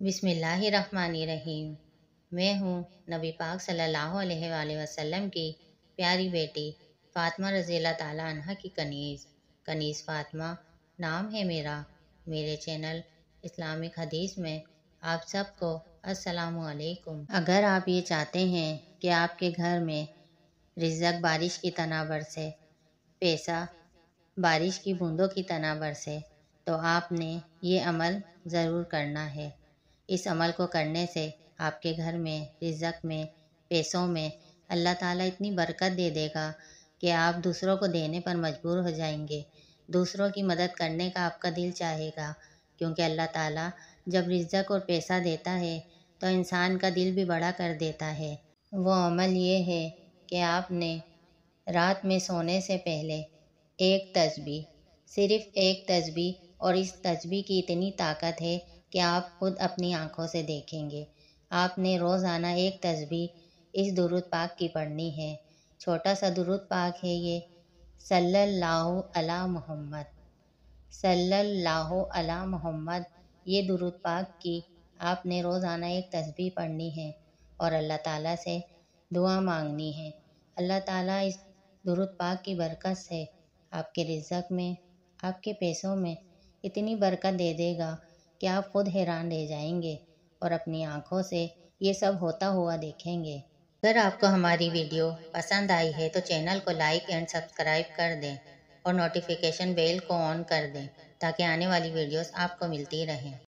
بسم اللہ الرحمن الرحیم۔ میں ہوں نبی پاک صلی اللہ علیہ وآلہ وسلم کی پیاری بیٹی فاطمہ رضی اللہ تعالیٰ عنہ کی کنیز فاطمہ نام ہے میرا۔ میرے چینل اسلامک حدیث میں آپ سب کو السلام علیکم۔ اگر آپ یہ چاہتے ہیں کہ آپ کے گھر میں رزق بارش کی طرح برسے، پیسہ بارش کی بوندوں کی طرح برسے، تو آپ نے یہ عمل ضرور کرنا ہے۔ اس عمل کو کرنے سے آپ کے گھر میں رزق میں پیسوں میں اللہ تعالیٰ اتنی برکت دے دے گا کہ آپ دوسروں کو دینے پر مجبور ہو جائیں گے، دوسروں کی مدد کرنے کا آپ کا دل چاہے گا، کیونکہ اللہ تعالیٰ جب رزق اور پیسہ دیتا ہے تو انسان کا دل بھی بڑا کر دیتا ہے۔ وہ عمل یہ ہے کہ آپ نے رات میں سونے سے پہلے ایک تسبیح، صرف ایک تسبیح، اور اس تسبیح کی اتنی طاقت ہے کہ آپ خود اپنی آنکھوں سے دیکھیں گے۔ آپ نے روزانہ ایک تسبیح اس درود پاک کی پڑھنی ہے۔ چھوٹا سا درود پاک ہے یہ، صلی اللہ علی محمد، صلی اللہ علی محمد۔ یہ درود پاک کی آپ نے روزانہ ایک تسبیح پڑھنی ہے اور اللہ تعالیٰ سے دعا مانگنی ہے۔ اللہ تعالیٰ اس درود پاک کی برکت سے آپ کے رزق میں، آپ کے پیسوں میں اتنی برکت دے دے گا کہ آپ خود حیران رہ جائیں گے اور اپنی آنکھوں سے یہ سب ہوتا ہوا دیکھیں گے۔ اگر آپ کو ہماری ویڈیو پسند آئی ہے تو چینل کو لائک اینڈ سبسکرائب کر دیں اور نوٹیفیکیشن بیل کو آن کر دیں تاکہ آنے والی ویڈیوز آپ کو ملتی رہیں۔